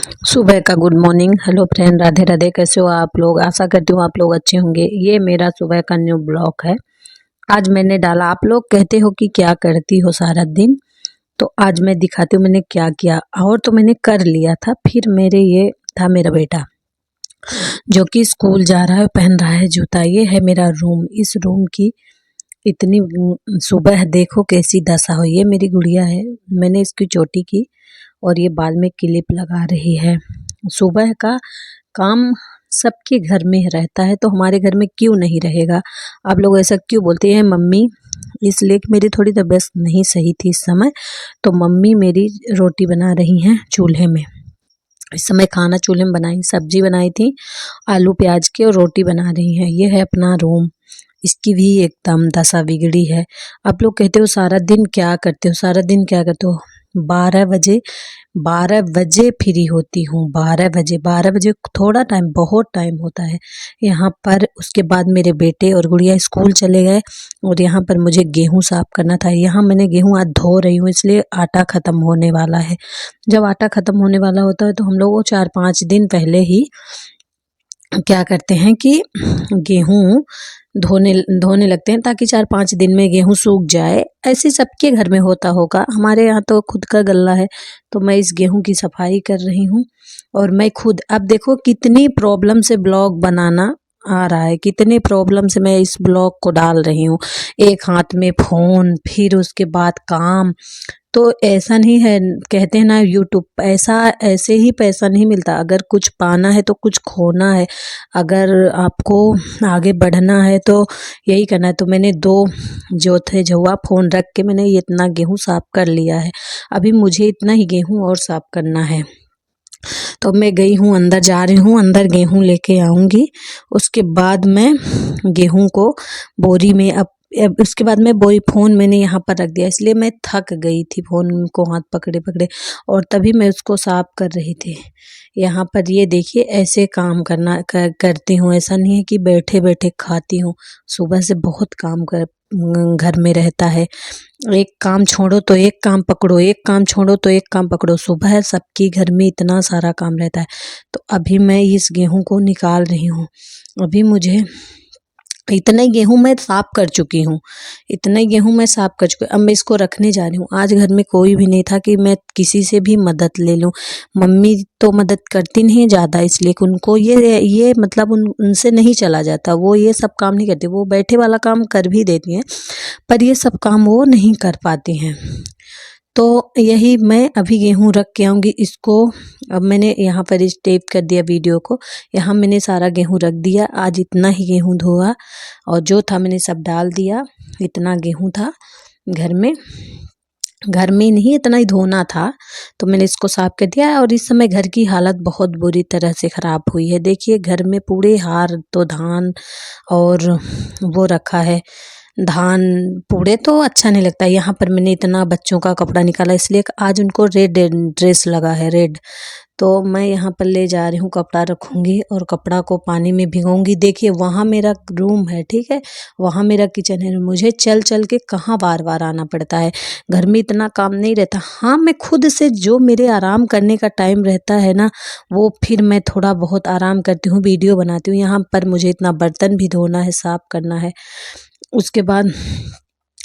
सुबह का good morning. Hello friend, Radhe Radhe. कैसे हो आप लोग? आशा करती हूँ आप लोग अच्छे होंगे। ये मेरा सुबह का न्यू ब्लॉग है। आज मैंने डाला। आप लोग कहते हो कि क्या करती हो सारा दिन, तो आज मैं दिखाती हूँ मैंने क्या किया। और तो मैंने कर लिया था। फिर मेरे ये था मेरा बेटा जो कि स्कूल जा रहा है, पहन रहा है जूता। ये है मेरा रूम। इस रूम की इतनी सुबह देखो कैसी दशा हुई। ये मेरी गुड़िया है, मैंने इसकी चोटी की और ये बाल में क्लिप लगा रही है। सुबह का काम सबके घर में रहता है, तो हमारे घर में क्यों नहीं रहेगा? आप लोग ऐसा क्यों बोलते हैं मम्मी? इसलिए कि मेरी थोड़ी तबीयत नहीं सही थी इस समय, तो मम्मी मेरी रोटी बना रही हैं चूल्हे में। इस समय खाना चूल्हे में बनाई, सब्जी बनाई थी आलू प्याज की और रोटी बना रही हैं। ये है अपना रूम। इसकी भी एकदम दशा बिगड़ी है। आप लोग कहते हो सारा दिन क्या करते हो, सारा दिन क्या करते हो? 12 बजे 12 बजे फ्री होती हूँ। 12 बजे थोड़ा टाइम, बहुत टाइम होता है यहाँ पर। उसके बाद मेरे बेटे और गुड़िया स्कूल चले गए और यहाँ पर मुझे गेहूँ साफ करना था। यहाँ मैंने गेहूँ आज धो रही हूँ, इसलिए आटा ख़त्म होने वाला है। जब आटा ख़त्म होने वाला होता है तो हम लोग वो 4-5 दिन पहले ही क्या करते हैं कि गेहूँ धोने धोने लगते हैं, ताकि 4-5 दिन में गेहूँ सूख जाए। ऐसे सबके घर में होता होगा, हमारे यहाँ तो खुद का गल्ला है। तो मैं इस गेहूँ की सफाई कर रही हूँ और मैं खुद, अब देखो कितनी प्रॉब्लम से ब्लॉग बनाना आ रहा है, कितने प्रॉब्लम से मैं इस ब्लॉग को डाल रही हूँ। एक हाथ में फ़ोन, फिर उसके बाद काम। तो ऐसा नहीं है, कहते हैं ना यूट्यूब ऐसा, ऐसे ही पैसा नहीं मिलता। अगर कुछ पाना है तो कुछ खोना है। अगर आपको आगे बढ़ना है तो यही करना है। तो मैंने 2 जो थे जवा फ़ोन रख के मैंने ये इतना गेहूँ साफ़ कर लिया है। अभी मुझे इतना ही गेहूँ और साफ़ करना है। तो मैं गई हूँ, अंदर जा रही हूँ, अंदर गेहूँ लेके आऊँगी। उसके बाद मैं गेहूँ को बोरी में अब उसके बाद मैं बोरी, फ़ोन मैंने यहाँ पर रख दिया, इसलिए मैं थक गई थी फ़ोन को हाथ पकड़े पकड़े, और तभी मैं उसको साफ कर रही थी। यहाँ पर ये देखिए ऐसे काम करती हूँ। ऐसा नहीं है कि बैठे बैठे खाती हूँ। सुबह से बहुत काम कर घर में रहता है। एक काम छोड़ो तो एक काम पकड़ो, एक काम छोड़ो तो एक काम पकड़ो। सुबह सबके घर में इतना सारा काम रहता है। तो अभी मैं इस गेहूँ को निकाल रही हूँ। अभी मुझे इतना ही गेहूँ मैं साफ कर चुकी हूँ, इतना ही गेहूँ मैं साफ कर चुकी हूँ। अब मैं इसको रखने जा रही हूँ। आज घर में कोई भी नहीं था कि मैं किसी से भी मदद ले लूँ। मम्मी तो मदद करती नहीं ज़्यादा, इसलिए कि उनको ये मतलब उनसे नहीं चला जाता। वो ये सब काम नहीं करती। वो बैठे वाला काम कर भी देती हैं, पर ये सब काम वो नहीं कर पाती हैं। तो यही मैं अभी गेहूँ रख के आऊँगी इसको। अब मैंने यहाँ पर स्टेप कर दिया वीडियो को। यहाँ मैंने सारा गेहूँ रख दिया। आज इतना ही गेहूँ धोआ और जो था मैंने सब डाल दिया। इतना गेहूँ था घर में, घर में नहीं, इतना ही धोना था, तो मैंने इसको साफ कर दिया। और इस समय घर की हालत बहुत बुरी तरह से ख़राब हुई है। देखिए घर में पूरे हार तो धान और वो रखा है, धान पूड़े तो अच्छा नहीं लगता। यहाँ पर मैंने इतना बच्चों का कपड़ा निकाला, इसलिए आज उनको रेड ड्रेस लगा है, रेड। तो मैं यहाँ पर ले जा रही हूँ, कपड़ा रखूँगी और कपड़ा को पानी में भिगोऊँगी। देखिए वहाँ मेरा रूम है, ठीक है, वहाँ मेरा किचन है। मुझे चल चल के कहाँ बार बार आना पड़ता है। घर में इतना काम नहीं रहता। हाँ, मैं खुद से जो मेरे आराम करने का टाइम रहता है ना, वो फिर मैं थोड़ा बहुत आराम करती हूँ, वीडियो बनाती हूँ। यहाँ पर मुझे इतना बर्तन भी धोना है, साफ़ करना है। उसके बाद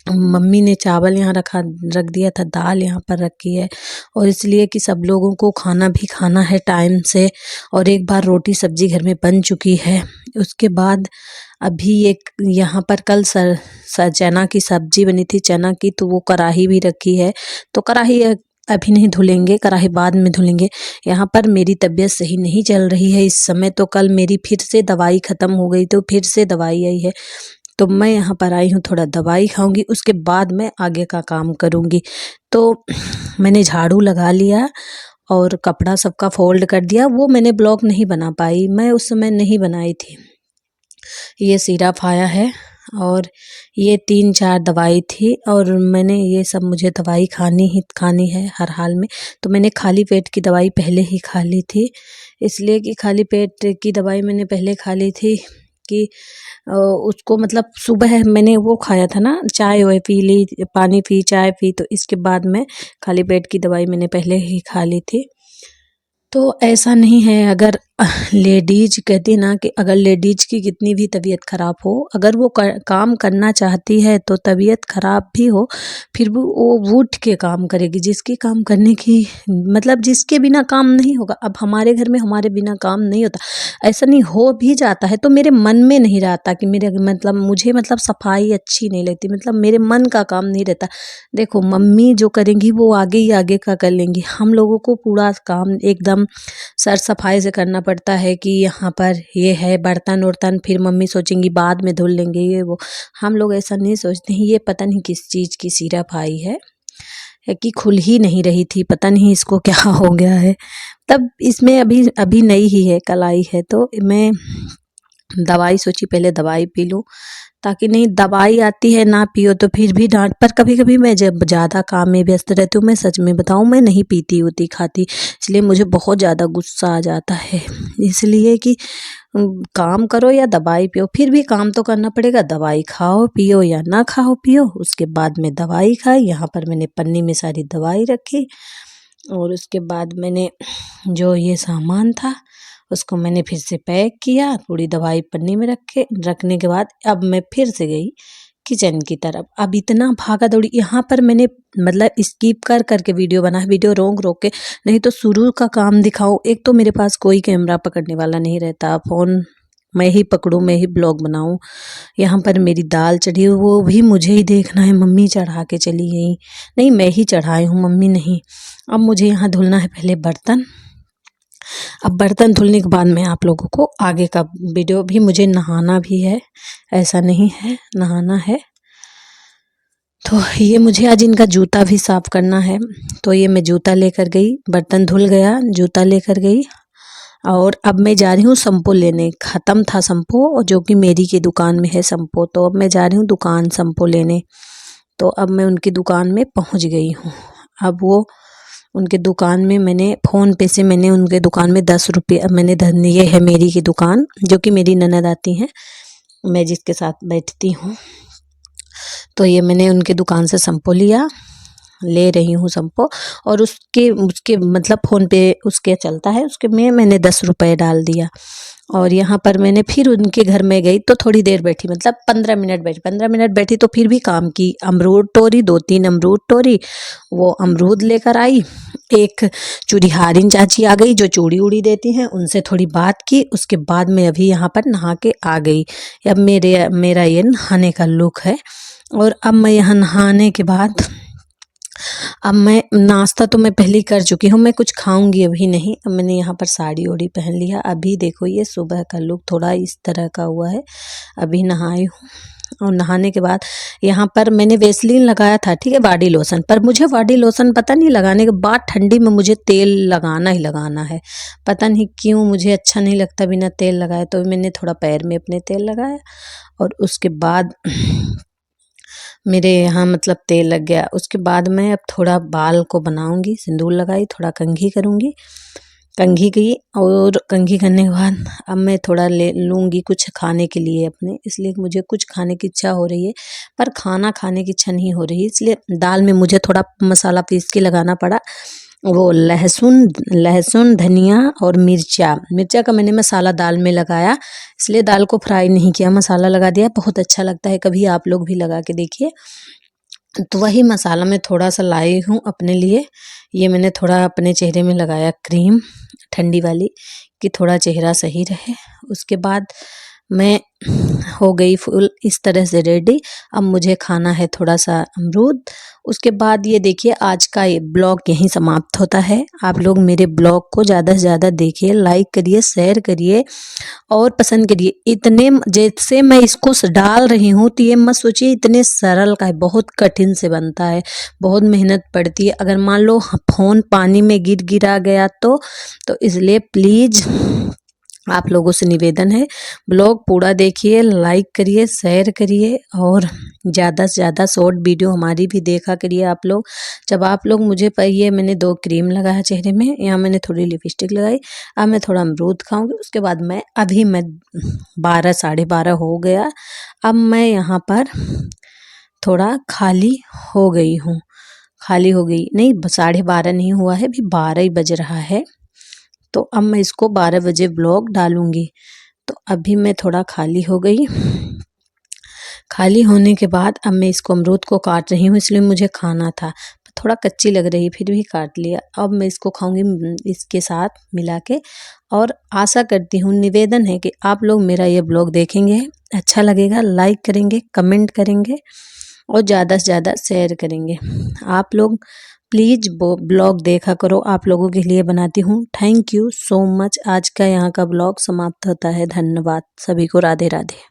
मम्मी ने चावल यहाँ रख दिया था, दाल यहाँ पर रखी है, और इसलिए कि सब लोगों को खाना भी खाना है टाइम से। और एक बार रोटी सब्जी घर में बन चुकी है। उसके बाद अभी एक यहाँ पर कल चना की सब्जी बनी थी, चना की, तो वो कढ़ाई भी रखी है। तो कढ़ाई अभी नहीं धुलेंगे, कढ़ाई बाद में धुलेंगे। यहाँ पर मेरी तबीयत सही नहीं चल रही है इस समय। तो कल मेरी फिर से दवाई ख़त्म हो गई, तो फिर से दवाई आई है। तो मैं यहाँ पर आई हूँ, थोड़ा दवाई खाऊंगी, उसके बाद मैं आगे का काम करूँगी। तो मैंने झाड़ू लगा लिया और कपड़ा सबका फोल्ड कर दिया। वो मैंने ब्लॉग नहीं बना पाई, मैं उस समय नहीं बनाई थी। ये सिरप आया है और ये 3-4 दवाई थी, और मैंने ये सब, मुझे दवाई खानी है हर हाल में। तो मैंने खाली पेट की दवाई पहले ही खा ली थी, इसलिए कि खाली पेट की दवाई मैंने पहले खा ली थी कि उसको मतलब सुबह मैंने वो खाया था ना, चाय वाय पी ली, पानी पी, चाय पी, तो इसके बाद मैं खाली पेट की दवाई मैंने पहले ही खा ली थी। तो ऐसा नहीं है, अगर लेडीज कहती ना कि अगर लेडीज की कितनी भी तबीयत ख़राब हो, अगर वो काम करना चाहती है तो तबीयत ख़राब भी हो फिर भी वो उठ के काम करेगी। जिसकी काम करने की मतलब जिसके बिना काम नहीं होगा। अब हमारे घर में हमारे बिना काम नहीं होता, ऐसा नहीं हो भी जाता है तो मेरे मन में नहीं रहता कि मेरे मतलब मुझे मतलब सफाई अच्छी नहीं लगती, मतलब मेरे मन का काम नहीं रहता। देखो मम्मी जो करेंगी वो आगे ही आगे का कर लेंगी, हम लोगों को पूरा काम एकदम सर सफाई से करना पड़ता है कि यहाँ पर ये है बर्तन वर्तन, फिर मम्मी सोचेंगी बाद में धुल लेंगे ये वो। हम लोग ऐसा नहीं सोचते हैं। ये पता नहीं किस चीज़ की सिरप आई है कि खुल ही नहीं रही थी, पता नहीं इसको क्या हो गया है। तब इसमें अभी अभी नई ही है, कल आई है, तो मैं दवाई सोची पहले दवाई पी लूँ, ताकि नहीं दवाई आती है ना पियो तो फिर भी डांट। पर कभी कभी मैं जब ज़्यादा काम में व्यस्त रहती हूँ, मैं सच में बताऊँ मैं नहीं पीती होती खाती, इसलिए मुझे बहुत ज़्यादा गुस्सा आ जाता है। इसलिए कि काम करो या दवाई पियो, फिर भी काम तो करना पड़ेगा। दवाई खाओ पियो या ना खाओ पियो, उसके बाद में दवाई खाई। यहाँ पर मैंने पन्नी में सारी दवाई रखी और उसके बाद मैंने जो ये सामान था उसको मैंने फिर से पैक किया, पूरी दवाई पन्नी में रखने के बाद अब मैं फिर से गई किचन की तरफ। अब इतना भागा दौड़ी, यहाँ पर मैंने मतलब स्किप कर करके वीडियो बना है, वीडियो रोक रोक के, नहीं तो शुरू का काम दिखाऊं। एक तो मेरे पास कोई कैमरा पकड़ने वाला नहीं रहता, फ़ोन मैं ही पकड़ूं मैं ही ब्लॉग बनाऊं। यहाँ पर मेरी दाल चढ़ी वो भी मुझे ही देखना है, मम्मी चढ़ा के चली गई, नहीं मैं ही चढ़ाई हूँ मम्मी नहीं। अब मुझे यहाँ धुलना है पहले बर्तन। अब बर्तन धुलने के बाद में आप लोगों को आगे का वीडियो भी, मुझे नहाना भी है, ऐसा नहीं है नहाना है। तो ये मुझे आज इनका जूता भी साफ़ करना है, तो ये मैं जूता लेकर गई, बर्तन धुल गया जूता लेकर गई। और अब मैं जा रही हूँ शैम्पू लेने, ख़त्म था शैम्पू जो कि मेरी की दुकान में है शैम्पू, तो अब मैं जा रही हूँ दुकान शैम्पू लेने। तो अब मैं उनकी दुकान में पहुँच गई हूँ। अब वो उनके दुकान में मैंने फ़ोन पे से मैंने उनके दुकान में 10 रुपये मैंने धन, ये है मेरी की दुकान जो कि मेरी ननद आती हैं, मैं जिसके साथ बैठती हूँ। तो ये मैंने उनके दुकान से शैम्पू लिया, ले रही हूँ शैम्पू, और उसके उसके मतलब फ़ोन पे उसके चलता है, उसके में मैंने 10 रुपये डाल दिया। और यहाँ पर मैंने फिर उनके घर में गई तो थोड़ी देर बैठी, मतलब 15 मिनट बैठी, 15 मिनट बैठी तो फिर भी काम की। अमरूद तोड़ी, 2-3 अमरूद तोड़ी, वो अमरूद लेकर आई। एक चूड़ीहारिन चाची आ गई जो चूड़ी उड़ी देती हैं, उनसे थोड़ी बात की। उसके बाद मैं अभी यहाँ पर नहा के आ गई। अब मेरा ये नहाने का लुक है। और अब मैं यहाँ नहाने के बाद अब मैं नाश्ता तो मैं पहले ही कर चुकी हूँ, मैं कुछ खाऊंगी अभी नहीं। अब मैंने यहाँ पर साड़ी ओड़ी पहन लिया। अभी देखो ये सुबह का लुक थोड़ा इस तरह का हुआ है। अभी नहाई हूँ और नहाने के बाद यहाँ पर मैंने वेसलीन लगाया था, ठीक है, बॉडी लोशन। पर मुझे बॉडी लोशन पता नहीं लगाने के बाद ठंडी में मुझे तेल लगाना ही लगाना है, पता नहीं क्यों मुझे अच्छा नहीं लगता बिना तेल लगाए। तो मैंने थोड़ा पैर में अपने तेल लगाया और उसके बाद मेरे यहाँ मतलब तेल लग गया। उसके बाद मैं अब थोड़ा बाल को बनाऊंगी, सिंदूर लगाई, थोड़ा कंघी करूंगी, कंघी की। और कंघी करने के बाद अब मैं थोड़ा ले लूँगी कुछ खाने के लिए अपने, इसलिए मुझे कुछ खाने की इच्छा हो रही है, पर खाना खाने की इच्छा नहीं हो रही, इसलिए दाल में मुझे थोड़ा मसाला पीस के लगाना पड़ा। वो लहसुन लहसुन धनिया और मिर्चा का मैंने मसाला दाल में लगाया, इसलिए दाल को फ्राई नहीं किया, मसाला लगा दिया। बहुत अच्छा लगता है, कभी आप लोग भी लगा के देखिए। तो वही मसाला मैं थोड़ा सा लाई हूँ अपने लिए। ये मैंने थोड़ा अपने चेहरे में लगाया क्रीम ठंडी वाली, कि थोड़ा चेहरा सही रहे। उसके बाद मैं हो गई फुल इस तरह से रेडी। अब मुझे खाना है थोड़ा सा अमरूद। उसके बाद ये देखिए आज का ये ब्लॉग यहीं समाप्त होता है। आप लोग मेरे ब्लॉग को ज़्यादा से ज़्यादा देखिए, लाइक करिए, शेयर करिए और पसंद करिए। इतने जैसे मैं इसको डाल रही हूँ तो ये मत सोचिए इतने सरल का है, बहुत कठिन से बनता है, बहुत मेहनत पड़ती है। अगर मान लो फ़ोन पानी में गिरा गया तो इसलिए प्लीज़ आप लोगों से निवेदन है, ब्लॉग पूरा देखिए, लाइक करिए, शेयर करिए और ज़्यादा से ज़्यादा शॉर्ट वीडियो हमारी भी देखा करिए आप लोग। जब आप लोग मुझे ये मैंने 2 क्रीम लगाया चेहरे में, यहाँ मैंने थोड़ी लिपस्टिक लगाई। अब मैं थोड़ा अमरूद खाऊंगी, उसके बाद मैं 12 साढ़े 12 हो गया। अब मैं यहाँ पर थोड़ा खाली हो गई हूँ, खाली हो गई नहीं, 12:30 नहीं हुआ है, अभी 12 ही बज रहा है। तो अब मैं इसको 12 बजे ब्लॉग डालूँगी। तो अभी मैं थोड़ा खाली हो गई। खाली होने के बाद अब मैं इसको अमरूद को काट रही हूँ, इसलिए मुझे खाना था। थोड़ा कच्ची लग रही फिर भी काट लिया। अब मैं इसको खाऊंगी इसके साथ मिला के। और आशा करती हूँ, निवेदन है कि आप लोग मेरा ये ब्लॉग देखेंगे, अच्छा लगेगा, लाइक करेंगे, कमेंट करेंगे और ज़्यादा से ज़्यादा शेयर करेंगे। आप लोग प्लीज़ वो ब्लॉग देखा करो, आप लोगों के लिए बनाती हूँ। Thank you so much. आज का यहाँ का ब्लॉग समाप्त होता है। धन्यवाद सभी को। राधे राधे।